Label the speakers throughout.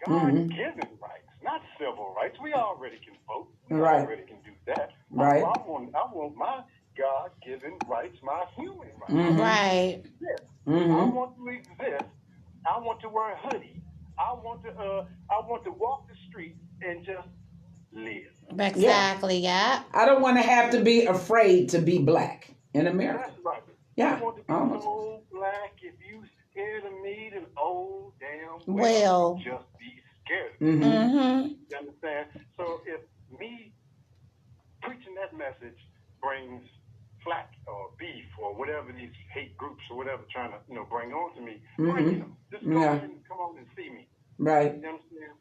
Speaker 1: God-given rights, not civil rights. We already can vote. We
Speaker 2: Right.
Speaker 1: already can do that.
Speaker 2: Right.
Speaker 1: I want my God-given rights, my human rights.
Speaker 3: Right.
Speaker 1: I want to exist. I want to wear a hoodie. I want to walk the street and just live.
Speaker 3: Exactly. Yeah.
Speaker 2: I don't want to have to be afraid to be black in America.
Speaker 1: That's right.
Speaker 2: Yeah.
Speaker 1: I want to be so black. If you scared of me, then oh damn
Speaker 3: Well.
Speaker 1: just be scared.
Speaker 3: Mm-hmm.
Speaker 1: You understand? So if me preaching that message brings flack or beef or whatever these hate groups or whatever trying to bring on to me, bring them. Just go ahead and come on and see me.
Speaker 2: Right.
Speaker 1: You understand?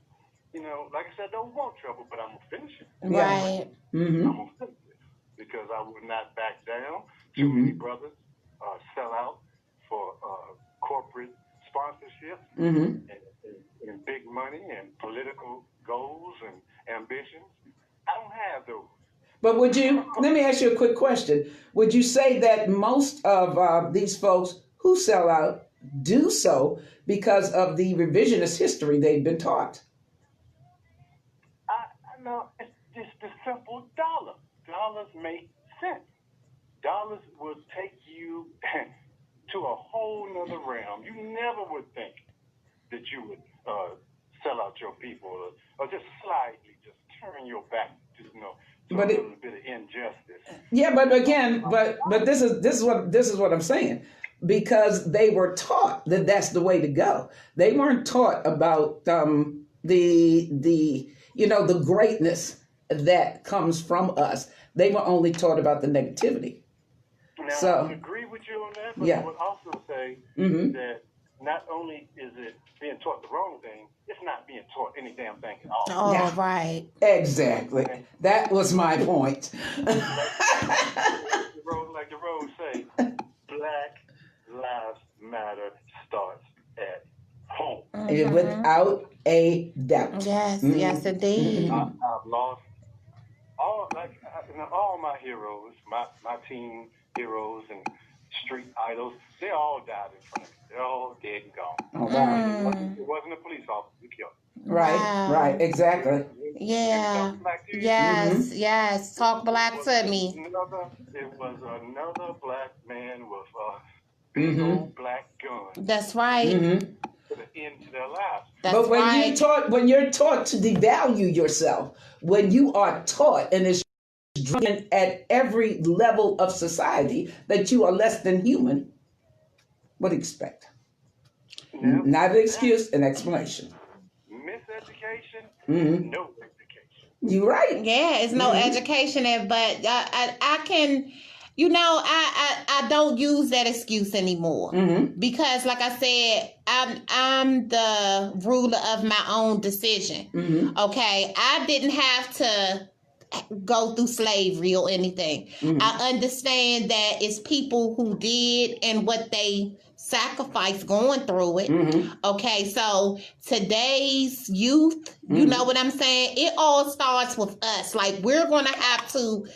Speaker 1: Like I said, I don't want trouble, but I'm gonna finish it.
Speaker 3: Right.
Speaker 1: I'm gonna finish it because I would not back down. Too many brothers sell out for corporate sponsorship and big money and political goals and ambitions. I don't have those.
Speaker 2: But let me ask you a quick question. Would you say that most of these folks who sell out do so because of the revisionist history they've been taught?
Speaker 1: I know it's just the simple dollar. Dollars make sense. Dollars will take you to a whole nother realm. You never would think that you would sell out your people or just slightly just turn your back to a little bit of injustice.
Speaker 2: Yeah, but again, but this is what I'm saying, because they were taught that that's the way to go. They weren't taught about the greatness that comes from us. They were only taught about the negativity.
Speaker 1: Now, I would agree with you on that, but I would also say that not only is it being taught the wrong thing, it's not being taught any damn thing at all.
Speaker 3: Oh, right.
Speaker 2: Exactly. That was my point.
Speaker 1: Like the road say, Black Lives Matter starts at home.
Speaker 2: Without a doubt.
Speaker 3: Yes, yes, indeed.
Speaker 1: I've lost all my heroes, my team heroes and street idols. They all died in front of me. They're all dead and gone.
Speaker 2: Oh, wow.
Speaker 1: It wasn't a police officer who killed them.
Speaker 2: Right, exactly.
Speaker 3: Yeah. Yes, yes. Talk black to me.
Speaker 1: It was another black man with a big old black gun.
Speaker 3: That's right.
Speaker 1: Put an end to their lives.
Speaker 2: But when you're taught to devalue yourself, when you are taught, and it's driven at every level of society, that you are less than human, what do you expect? Not an excuse, an explanation.
Speaker 1: Miseducation, no education.
Speaker 2: You're right.
Speaker 3: Yeah, it's no education, but I can, I don't use that excuse anymore because, like I said, I'm the ruler of my own decision. Okay, I didn't have to go through slavery or anything. I understand that it's people who did and what they sacrificed going through it. Okay, so today's youth, you know what I'm saying? It all starts with us. Like, we're going to have to,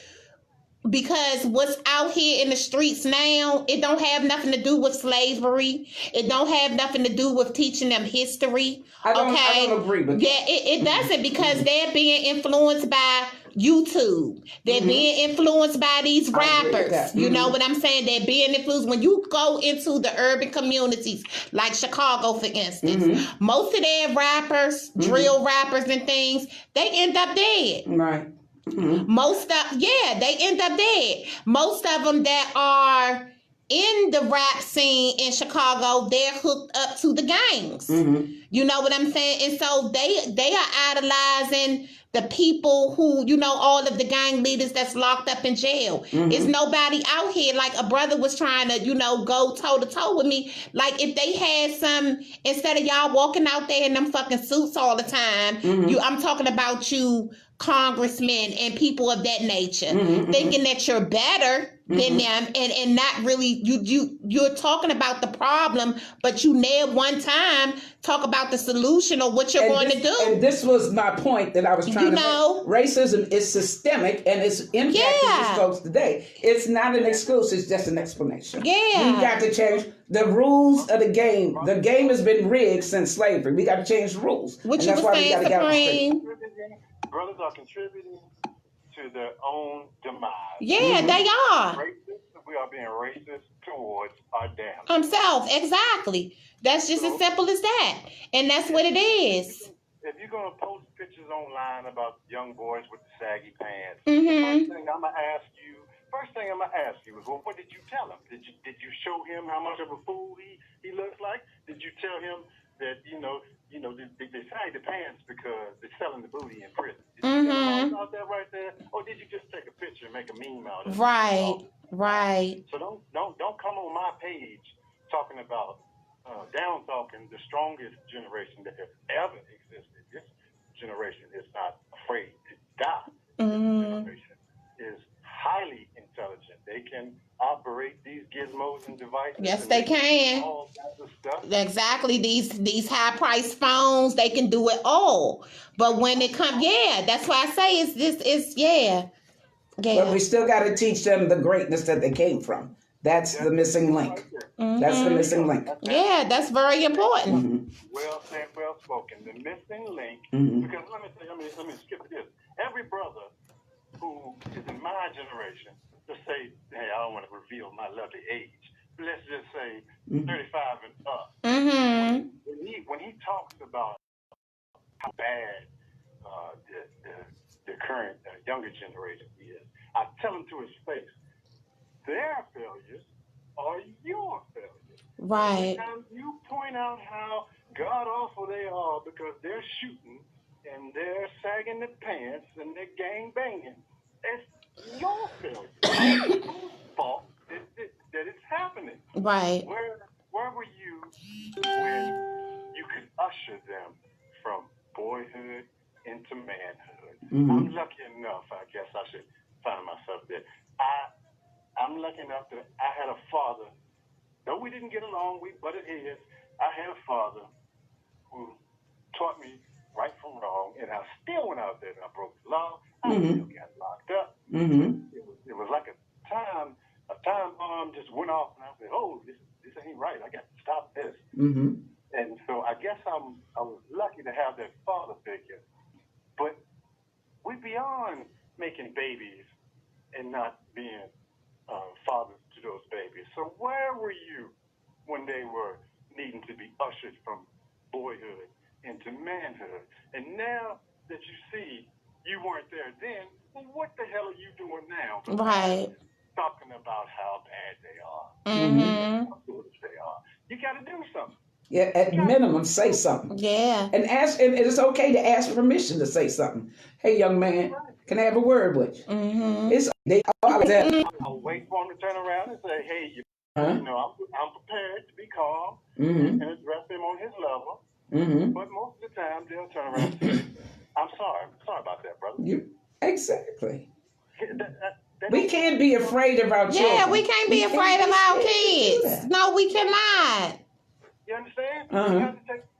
Speaker 3: because what's out here in the streets now, it don't have nothing to do with slavery. It don't have nothing to do with teaching them history.
Speaker 2: I don't agree with that.
Speaker 3: Yeah, it doesn't, because they're being influenced by YouTube. They're being influenced by these rappers. You know what I'm saying? They're being influenced. When you go into the urban communities, like Chicago, for instance, most of their rappers, drill rappers and things, they end up dead.
Speaker 2: Right.
Speaker 3: They end up dead. Most of them that are in the rap scene in Chicago, they're hooked up to the gangs. You know what I'm saying? And so they are idolizing the people who, all of the gang leaders that's locked up in jail. It's nobody out here. Like, a brother was trying to, go toe to toe with me. Like, if they had instead of y'all walking out there in them fucking suits all the time, I'm talking about you congressmen and people of that nature, thinking that you're better, than them, and not really you're talking about the problem, but you never one time talk about the solution or what you're going to do.
Speaker 2: And this was my point that I was trying to make. Racism is systemic and it's impacting these folks today. It's not an excuse, it's just an explanation.
Speaker 3: Yeah.
Speaker 2: We got to change the rules of the game. The game has been rigged since slavery. We got to change the rules.
Speaker 3: What you were saying, Supreme?
Speaker 1: Brothers are contributing to their own demise.
Speaker 3: Yeah, they are.
Speaker 1: We are being racist towards our damn
Speaker 3: themselves. Exactly. That's just as simple as that. And that's what it is.
Speaker 1: If you're going to post pictures online about young boys with the saggy pants,
Speaker 3: mm-hmm.
Speaker 1: First thing I'm going to ask you is, well, what did you tell him? Did you show him how much of a fool he looks like? Did you tell him that, they sag the pants because they're selling the booty in prison? Did you tell him all that right there? Or did you just take a picture and make a meme out of it?
Speaker 3: Right.
Speaker 1: So don't come on my page talking about down-talking the strongest generation that has ever existed. This generation is not afraid to die. This generation is highly intelligent. They can operate these gizmos and devices.
Speaker 3: Yes, they can.
Speaker 1: All kinds of stuff.
Speaker 3: Exactly. These high-priced phones, they can do it all. But when it comes, that's why I say
Speaker 2: But we still got to teach them the greatness that they came from. That's the missing link. That's the missing link.
Speaker 3: Yeah, that's very important.
Speaker 1: Well said, well spoken. The missing link. Because let me skip this. Every brother who is in my generation, let's say, hey, I don't want to reveal my lovely age. Let's just say 35 and up. When he talks about how bad the current younger generation is, I tell him to his face, their failures are your failures.
Speaker 3: Right.
Speaker 1: Every time you point out how god awful they are because they're shooting and they're sagging the pants and they're gang banging, it's your failure. It's your fault that it's happening.
Speaker 3: Right.
Speaker 1: Where were you when you could usher them from boyhood into manhood? I'm lucky enough, I guess I should find myself there. I'm lucky enough that I had a father, though we didn't get along, we butted heads, I had a father who taught me right from wrong, and I still went out there and I broke the law. I still got locked up. It was like a time bomb just went off, and I said, oh, this ain't right. I got to stop this. And so I guess I was lucky to have that father figure. But we're beyond making babies and not being fathers to those babies. So where were you when they were needing to be ushered from boyhood into manhood? And now that you see you weren't there then, well, what the hell are you doing now?
Speaker 3: Right.
Speaker 1: Talking about how bad they are. How foolish they are. You got to do something.
Speaker 2: Yeah, at minimum, say something.
Speaker 3: Yeah.
Speaker 2: And ask, and it's okay to ask permission to say something. Hey, young man, can I have a word with you? It's they all that.
Speaker 1: I'll wait for him to turn around and say, hey, I'm prepared to be calm and address him on his level. But most of the time, they'll turn around and say, I'm sorry about that, brother.
Speaker 2: Exactly. We can't be afraid of our children.
Speaker 3: Yeah, we can't be afraid of our kids. No, we cannot.
Speaker 1: You understand?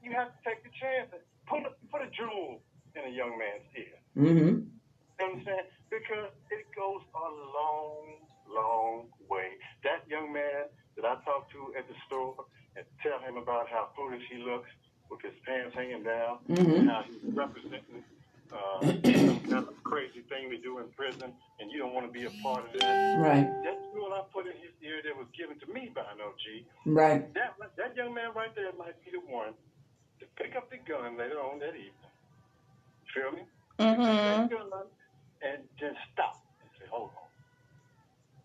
Speaker 1: You have to take the chance and put a jewel in a young man's ear. You understand? Because it goes a long, long way. That young man that I talked to at the store and tell him about how foolish he looks with his pants hanging down, and how he's representing some kind of crazy thing they do in prison, and you don't want to be a part of that.
Speaker 2: Right.
Speaker 1: That jewel I put in his ear that was given to me by an OG.
Speaker 2: Right.
Speaker 1: That young man right there might be the one to pick up the gun later on that evening. Feel me? Pick up the gun and just stop and say, hold on.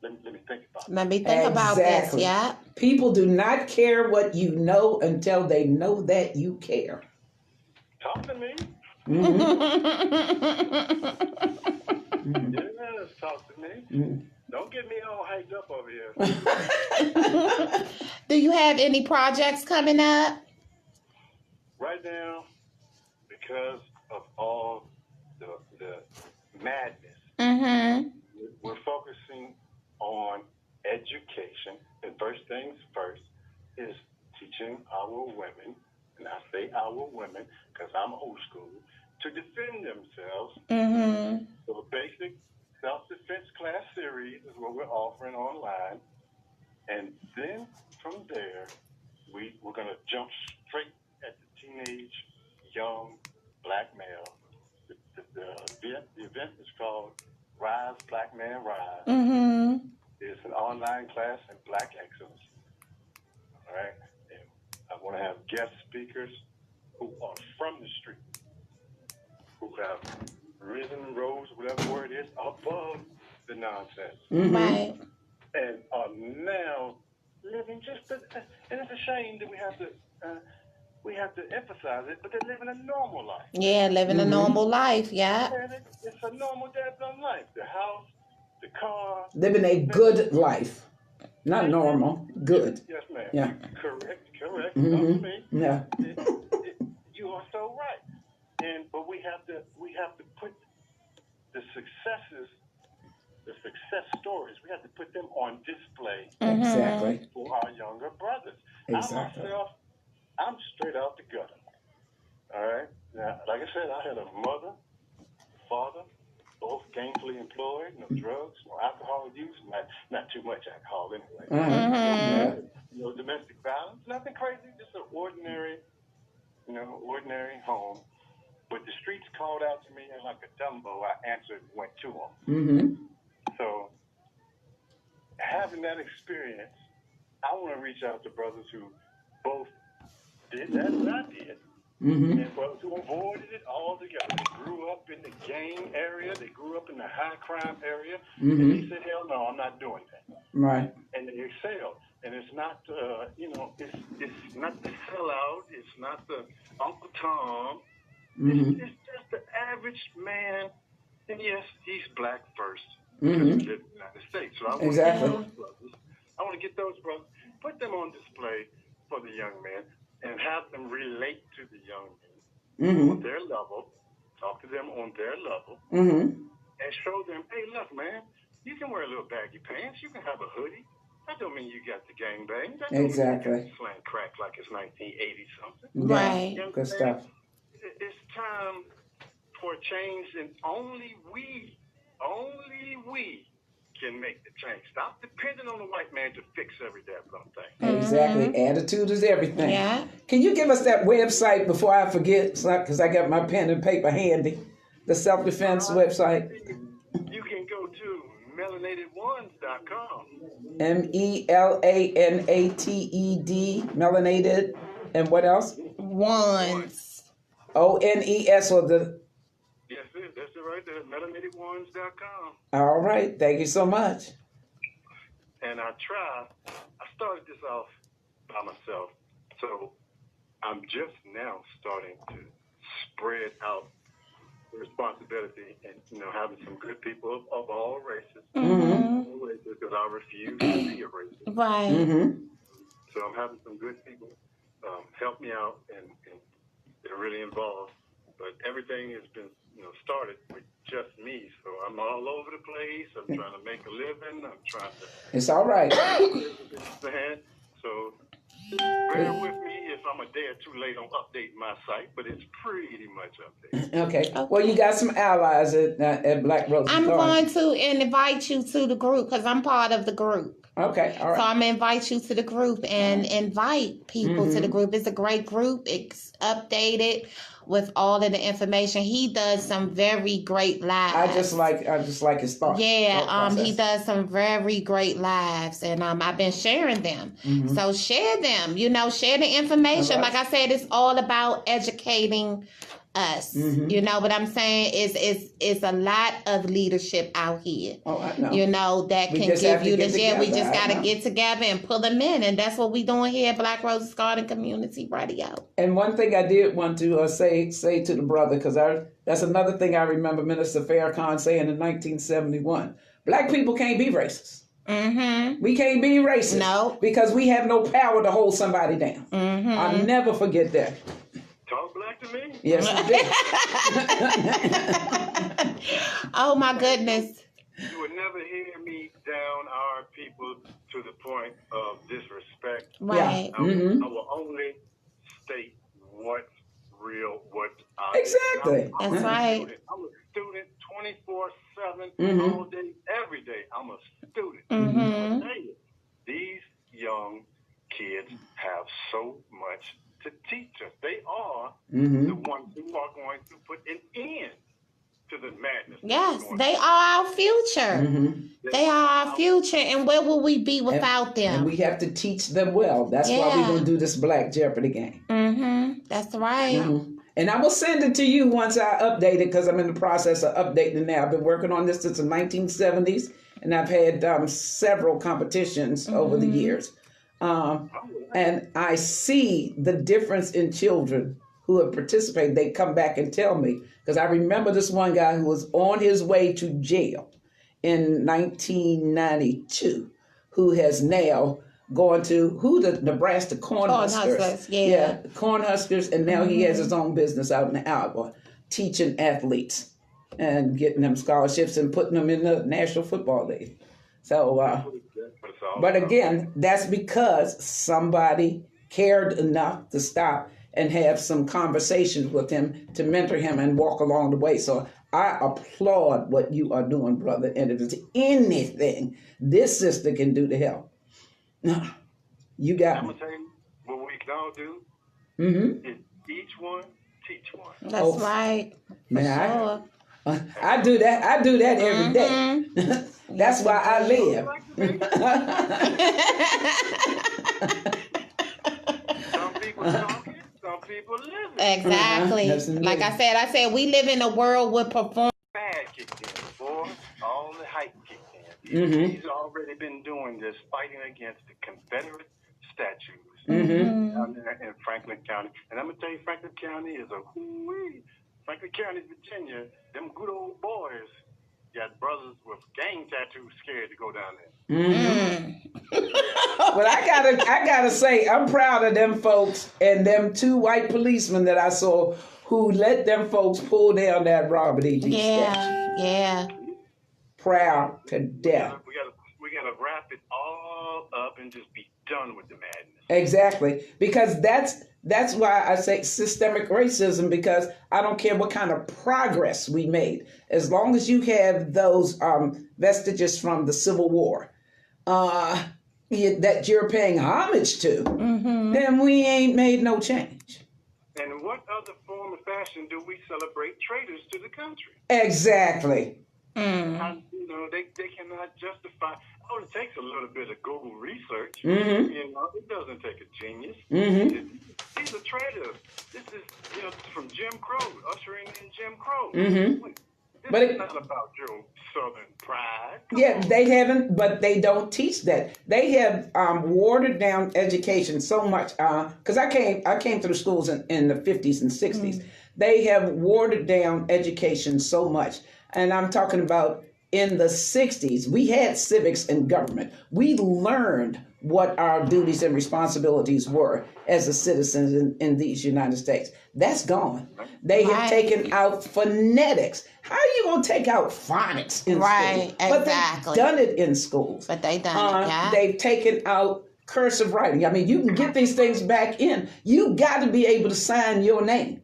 Speaker 1: Let me think about it.
Speaker 3: Let me think about this, yeah.
Speaker 2: People do not care what you know until they know that you care.
Speaker 1: Talk to me. Yes, talk to me. Don't get me all hyped up over here.
Speaker 3: Do you have any projects coming up?
Speaker 1: Right now, because of all the madness, we're focusing on education. And first things first is teaching our women, and I say our women because I'm old school, to defend themselves.
Speaker 3: Mm-hmm.
Speaker 1: So a basic self-defense class series is what we're offering online. And then from there, we're going to jump straight at the teenage, young black male. The event is called Rise, Black Man Rise.
Speaker 3: Mm-hmm.
Speaker 1: It's an online class in Black excellence. All right? And I want to have guest speakers who are from the street, who have risen, rose, whatever word it is, above the nonsense.
Speaker 3: Mm-hmm. Right.
Speaker 1: And are now living and it's a shame that we have to emphasize it, but they're living a normal life.
Speaker 3: Yeah, living a normal life, yeah.
Speaker 1: It's a normal dadgum life. The house, the car.
Speaker 2: Living a good life. Not normal, good.
Speaker 1: Yes, ma'am.
Speaker 2: Yeah.
Speaker 1: Correct.
Speaker 2: Mm-hmm.
Speaker 1: Come to me.
Speaker 2: Yeah.
Speaker 1: You are so right. But we have to put the success stories, we have to put them on display.
Speaker 2: Exactly.
Speaker 1: For our younger brothers.
Speaker 2: Exactly.
Speaker 1: I'm straight out the gutter. All right? Now, like I said, I had a mother, father, both gainfully employed, no drugs, no alcohol use, not too much alcohol anyway.
Speaker 3: Mm-hmm.
Speaker 1: No domestic violence, nothing crazy, just an ordinary home. But the streets called out to me, and like a Dumbo, I answered and went to them.
Speaker 2: Mm-hmm.
Speaker 1: So, having that experience, I want to reach out to brothers who both did that as I did, and brothers who avoided it altogether. They grew up in the gang area, they grew up in the high crime area, and they said, hell no, I'm not doing that.
Speaker 2: Right.
Speaker 1: And they excelled. And it's not, it's not the sellout, it's not the Uncle Tom. It's just the average man, and yes, he's black first because he lives in the United States. So I want to get those brothers, put them on display for the young men, and have them relate to the young men on their level, talk to them on their level, and show them, hey, look, man, you can wear a little baggy pants, you can have a hoodie. That don't mean you got the gangbang. That don't mean you got the slang crack like it's 1980 something.
Speaker 3: Right.
Speaker 2: Good stuff.
Speaker 1: It's time for a change, and only we can make the change. Stop depending on the white man to fix every damn thing.
Speaker 2: Exactly. Attitude is everything.
Speaker 3: Yeah.
Speaker 2: Can you give us that website before I forget? Because I got my pen and paper handy. The self-defense website.
Speaker 1: You can go to melanatedOnes.com.
Speaker 2: MELANATED, melanated, and what else?
Speaker 3: Ones.
Speaker 2: ONES or the.
Speaker 1: Yes, that's it right there. melanatedOnes.com.
Speaker 2: All right, thank you so much.
Speaker 1: And I started this off by myself, so I'm just now starting to spread out the responsibility and having some good people of all races. Because I refuse to be a racist.
Speaker 3: Right.
Speaker 1: So I'm having some good people help me out, and they're really involved. But everything has been started with just me. So I'm all over the place. I'm trying to make a living. I'm trying to.
Speaker 2: It's all right.
Speaker 1: So bear with me if I'm a day or two late on updating my site, but it's pretty much updated.
Speaker 2: Okay. Well, you got some allies at Black Rose.
Speaker 3: I'm going to invite you to the group because I'm part of the group.
Speaker 2: Okay, all right.
Speaker 3: So I'm going to invite you to the group and invite people to the group. It's a great group. It's updated with all of the information. He does some very great lives.
Speaker 2: I just like his thoughts.
Speaker 3: Yeah, he does some very great lives, and I've been sharing them. So share them, share the information. Right. Like I said, it's all about educating us. What I'm saying is a lot of leadership out here.
Speaker 2: Oh, I know.
Speaker 3: That can give you the gem. We just got to get together and pull them in, and that's what we doing here at Black Roses Garden Community Radio. And
Speaker 2: one thing I did want to say to the brother, because that's another thing I remember Minister Farrakhan saying in 1971: Black people can't be racist. We can't be racist.
Speaker 3: No,
Speaker 2: because we have no power to hold somebody down. I'll never forget that.
Speaker 1: Talk black to me?
Speaker 2: Yes,
Speaker 3: you did. Oh, my goodness.
Speaker 1: You would never hear me down our people's point of disrespect,
Speaker 3: Right.
Speaker 1: I will only state what's real, what's honest.
Speaker 2: Exactly.
Speaker 3: That's right.
Speaker 1: I'm a student 24/7, all day, every day. I'm a student.
Speaker 3: Mm-hmm.
Speaker 1: I'll tell you, these young kids have so much to teach us. They are the ones who are going to put an end to the madness.
Speaker 3: Yes, they are our future. They are our future, and where will we be without them?
Speaker 2: And we have to teach them well. That's why we're going to do this Black Jeopardy game.
Speaker 3: That's right.
Speaker 2: And I will send it to you once I update it, because I'm in the process of updating it now. I've been working on this since the 1970s, and I've had several competitions over the years. And I see the difference in children who have participated. They come back and tell me, because I remember this one guy who was on his way to jail in 1992, who has now gone to the Nebraska Cornhuskers. The Cornhuskers, and now he has his own business out in Alabama, teaching athletes and getting them scholarships and putting them in the National Football League. So, but again, that's because somebody cared enough to stop and have some conversations with him to mentor him and walk along the way. So I applaud what you are doing, brother. And if there's anything this sister can do to help, you got
Speaker 1: I'm
Speaker 2: me.
Speaker 1: going to tell you what we can all do is each one teach one.
Speaker 3: That's right.
Speaker 2: Man, I do that. I do that every day. That's why I live.
Speaker 1: Some people talking, some people living.
Speaker 3: Exactly. Like I said, we live in a world with perform.
Speaker 1: Bad kicked in, boy. All the hype kicked in. He's already been doing this, fighting against the Confederate statues down there in Franklin County. And I'm going to tell you, Franklin County is a hoo-wee. Franklin County, Virginia, them good old boys got brothers with gang tattoos scared to go down there.
Speaker 2: But I gotta say, I'm proud of them folks and them two white policemen that I saw who let them folks pull down that Robert E. Lee statue.
Speaker 3: Yeah.
Speaker 2: Proud to death.
Speaker 1: We gotta wrap it all up and just be done with the madness.
Speaker 2: Exactly, because that's why I say systemic racism, because I don't care what kind of progress we made, as long as you have those vestiges from the Civil War that you're paying homage to, then we ain't made no change.
Speaker 1: And what other form of fashion do we celebrate traitors to the country?
Speaker 2: Exactly.
Speaker 1: And, they cannot justify. Oh, it takes a little bit of Google research. It doesn't take a genius. These are traitors. This is from Jim Crow, ushering in Jim Crow. This is not about your Southern pride.
Speaker 2: They haven't, but they don't teach that. They have watered down education so much. Because I came through schools in the 50s and 60s. They have watered down education so much. And I'm talking about in the 60s, we had civics and government. We learned what our duties and responsibilities were as a citizen in these United States. That's gone. They have taken out phonetics. How are you going to take out phonics in school? But they've done it in schools.
Speaker 3: But they done it,
Speaker 2: They've taken out cursive writing. I mean, you can get these things back in. You got to be able to sign your name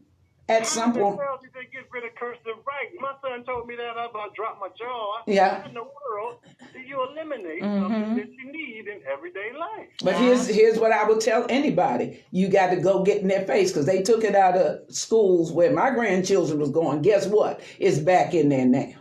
Speaker 2: at some point.
Speaker 1: How did they get rid of cursive writing? My son told me that after I dropped my jaw.
Speaker 2: Yeah.
Speaker 1: How in the world do you eliminate something that you need in everyday life?
Speaker 2: But here's what I would tell anybody. You got to go get in their face, because they took it out of schools where my grandchildren was going. Guess what? It's back in there now.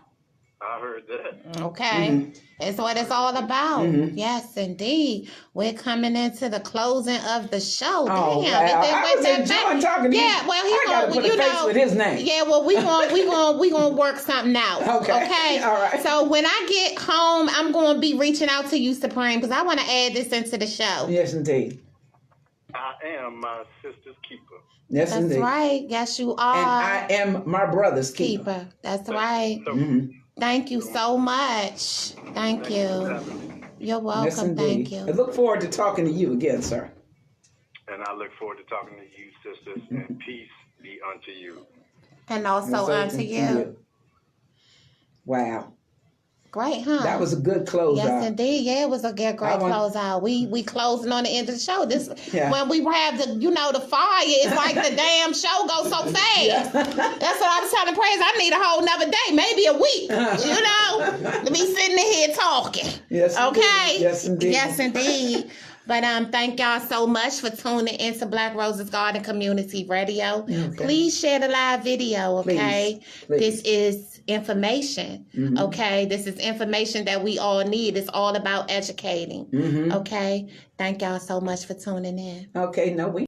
Speaker 1: I heard that.
Speaker 3: Okay. It's what it's all about. Yes, indeed. We're coming into the closing of the show.
Speaker 2: Oh,
Speaker 3: Damn,
Speaker 2: wow.
Speaker 3: it
Speaker 2: I was enjoying talking to you.
Speaker 3: Yeah, well,
Speaker 2: I got to put a face with his name.
Speaker 3: Yeah, well, we gonna work something out. Okay.
Speaker 2: All right.
Speaker 3: So when I get home, I'm gonna be reaching out to you, Supreme, because I want to add this into the show.
Speaker 2: Yes, indeed.
Speaker 1: I am my sister's keeper.
Speaker 2: Yes,
Speaker 3: That's
Speaker 2: indeed.
Speaker 3: right. Yes, you are.
Speaker 2: And I am my brother's keeper.
Speaker 3: That's right. Thank you so much. Thank you. You're welcome.
Speaker 2: Yes, indeed.
Speaker 3: Thank you.
Speaker 2: I look forward to talking to you again, sir.
Speaker 1: And I look forward to talking to you, sisters, and peace be unto you.
Speaker 3: And also unto you.
Speaker 2: Wow.
Speaker 3: Great, huh?
Speaker 2: That was a good closeout.
Speaker 3: Yes, indeed. Yeah, it was a great closeout. We closing on the end of the show. When we have the fire, it's like the damn show goes so fast. Yeah. That's what I was telling Praise. I need a whole nother day, maybe a week. To be sitting here talking.
Speaker 2: Yes.
Speaker 3: Okay.
Speaker 2: Indeed. Yes, indeed.
Speaker 3: Yes, indeed. But thank y'all so much for tuning into Black Roses Garden Community Radio. Okay. Please share the live video, okay? Please. This is information, okay? This is information that we all need. It's all about educating, okay? Thank y'all so much for tuning in.
Speaker 2: Okay, no, we